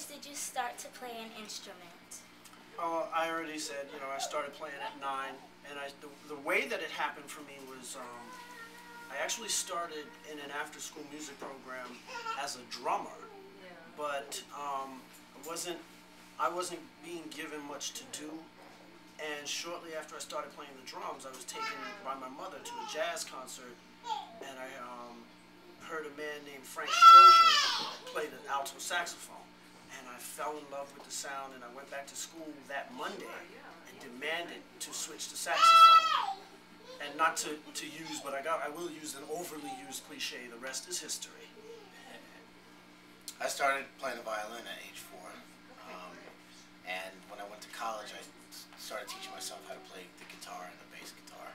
age did you start to play an instrument? I already said, you know, I started playing at 9, and the way that it happened for me was I actually started in an after-school music program as a drummer, but I wasn't being given much to do, and shortly after I started playing the drums, I was taken by my mother to a jazz concert, and I heard a man named Frank Strozier play the alto saxophone. And I fell in love with the sound, and I went back to school that Monday and demanded to switch to saxophone. And not to use, but I will use an overly used cliche, the rest is history. I started playing the violin at age 4. And when I went to college, I started teaching myself how to play the guitar and the bass guitar.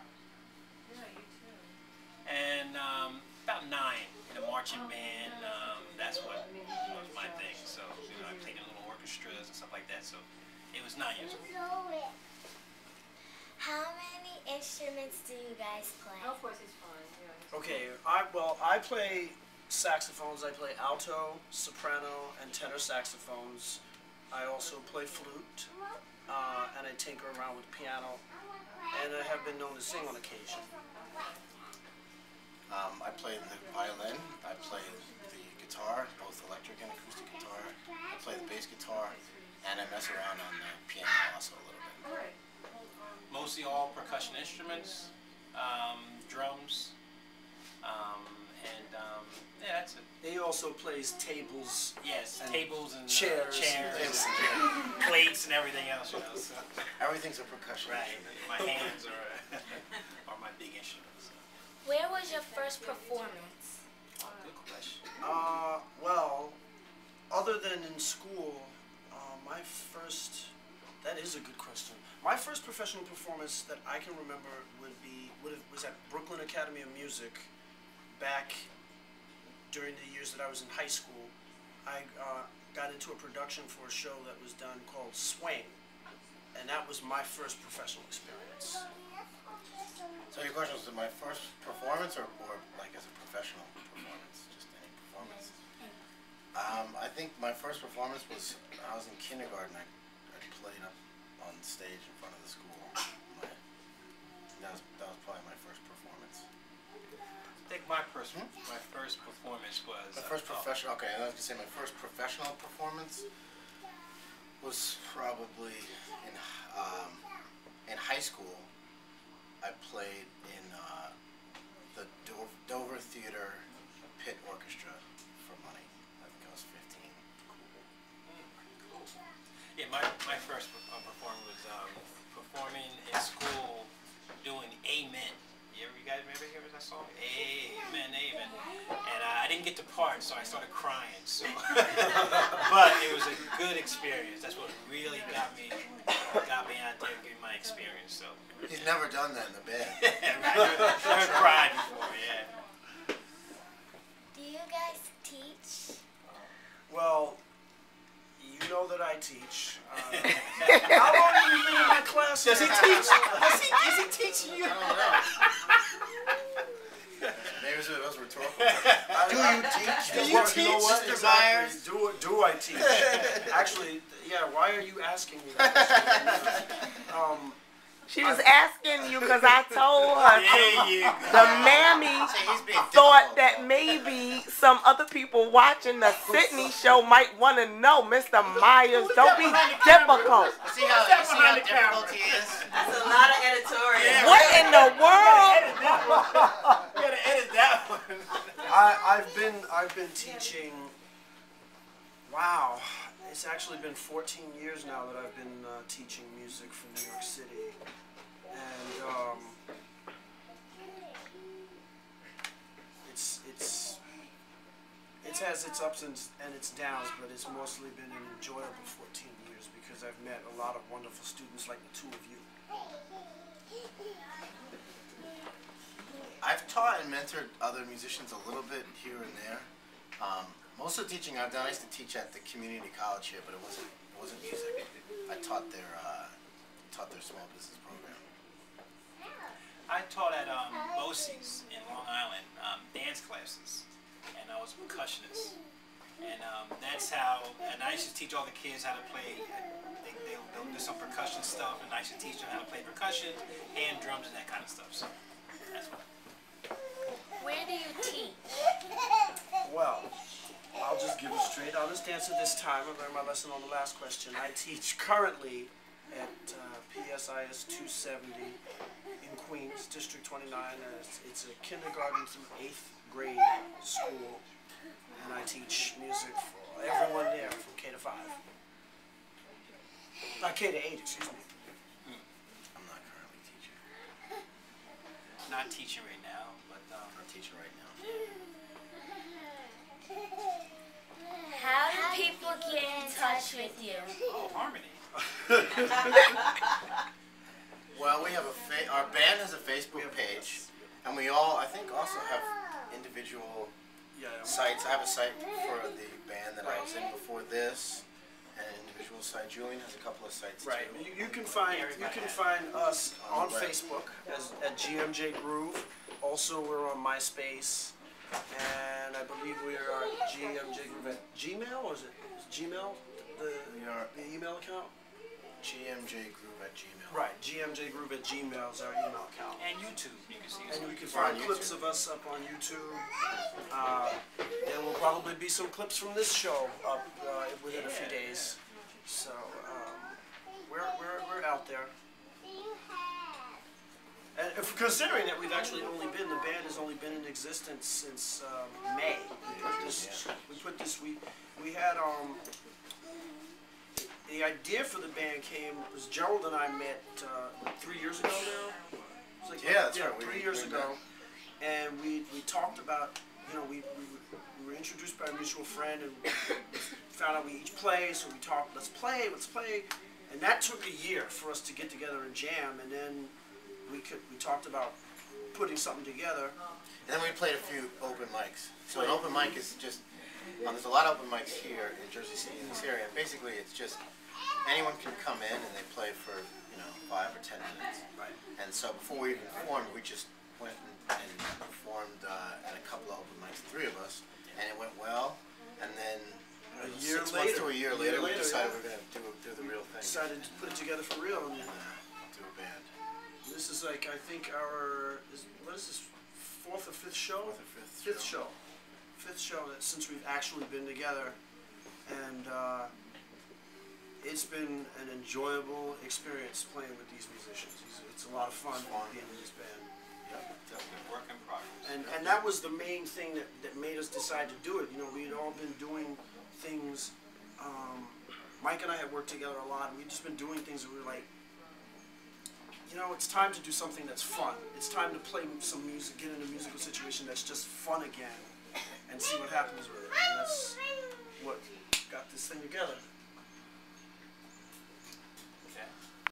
Yeah, you too. And about 9 in a marching band, that's what was my thing. So, you know, I played in little orchestras and stuff like that. So, it was 9 years old. How many instruments do you guys play? Oh, of course, it's fun. Yeah, Okay, I play saxophones. I play alto, soprano, and tenor saxophones. I also play flute, and I tinker around with piano, and I have been known to sing on occasion. I play the violin, I play the guitar, both electric and acoustic guitar. I play the bass guitar, and I mess around on the piano also a little bit. Mostly all percussion instruments, drums, and yeah, that's it. He also plays tables. Yes, and tables and chairs, plates and everything else. You know, so. Everything's a percussion. Right. My hands are my big instruments. Where was your first performance? Good question. Well, other than in school, that is a good question. My first professional performance that I can remember was at Brooklyn Academy of Music back during the years that I was in high school. I got into a production for a show that was done called Swing, and that was my first professional experience. So your question was my first performance or like as a professional performance? Just any performance? I think my first performance was when I was in kindergarten. I played up on stage in front of the school. That was probably my first performance. I think my first performance was... My first professional, okay, I was going to say my first professional performance was probably in high school. I played in the Dover Theater Pit Orchestra for money. I think I was 15. Cool. Yeah, my first performance was performing in school doing Amen. You guys remember hearing that song? Amen, amen. And I didn't get the part, so I started crying. So, but it was a good experience. That's what really got me out there, getting my experience. So he's never done that in the band. Right, never cried before. Yeah. Do you guys teach? Well, you know that I teach. How long have you been in my class? Does he teach? Is he teaching you? I don't know. Maybe it was rhetorical. Do you teach? Do you teach, you know what, Mr. exactly. Myers? Do I teach? Actually, yeah, why are you asking me that? She was asking you because I told her the mammy thought that maybe some other people watching the Sydnee Show might want to know, Mr. Myers, don't be difficult. See how difficult he is? That's a lot of editorial. Yeah, What in the world? You gotta edit that one. I've been teaching. Wow, it's actually been 14 years now that I've been teaching music for New York City, and it has its ups and its downs, but it's mostly been an enjoyable 14 years because I've met a lot of wonderful students like the two of you. I've taught and mentored other musicians a little bit here and there. Most of the teaching I've done, I used to teach at the community college here, but it wasn't music. I taught their small business program. I taught at BOCES in Long Island, dance classes, and I was a percussionist. And that's how, and I used to teach all the kids how to play, they'll do some percussion stuff, and I used to teach them how to play percussion, hand drums, and that kind of stuff. So that's what. Where do you teach? Well, I'll just give a straight, honest answer this time. I learned my lesson on the last question. I teach currently at PSIS 270 in Queens, District 29. It's a kindergarten through 8th grade school, and I teach music for everyone there from K to 5. Not K to 8, excuse me. I'm not currently teaching. Not teaching right now, but I'm teaching right now. How do people get in touch with you? oh, harmony. Well, we have our band has a Facebook page, and we all, I think, also have individual sites. I have a site for the band that I was in before this, and an individual site. Julian has a couple of sites Right. too. You can find us on Facebook at GMJ Groove. Also, we're on MySpace, and I believe we are GMJ Groove at Gmail. Or is Gmail the email account? GMJ Groove at Gmail. Right. GMJ Groove at Gmail is our email account. And YouTube, you can see us. And you can We're on find clips YouTube. of us up on YouTube. There will probably be some clips from this show up within a few days. So we're out there. And if considering that we've actually the band has only been in existence since May. We had the idea for the band was Gerald and I met 3 years ago now. It was like, That's right. 3 years ago, and we talked about, we were introduced by a mutual friend, and found out we each play, so we talked, let's play, and that took a year for us to get together and jam, and then we talked about putting something together. And then we played a few open mics. So an open mic is just, there's a lot of open mics here in Jersey City, in this area, and basically it's just, anyone can come in and they play for, 5 or 10 minutes. Right. And so before we even formed, we just went and performed at a couple of open mics, 3 of us, and it went well, and then A 6 year months later, to a year later, we decided we're going to do the real thing. Decided to put it together for real. And Do a band. this is like, I think what is this, 4th or 5th show? 4th or 5th Fifth show. 5th show that since we've actually been together, and it's been an enjoyable experience playing with these musicians. It's a lot of fun being in this band. Definitely work in progress. And that was the main thing that made us decide to do it. We had all been doing things. Mike and I had worked together a lot, and we'd just been doing things that we were like, it's time to do something that's fun. It's time to play some music, get in a musical situation that's just fun again, and see what happens with it. And that's what got this thing together.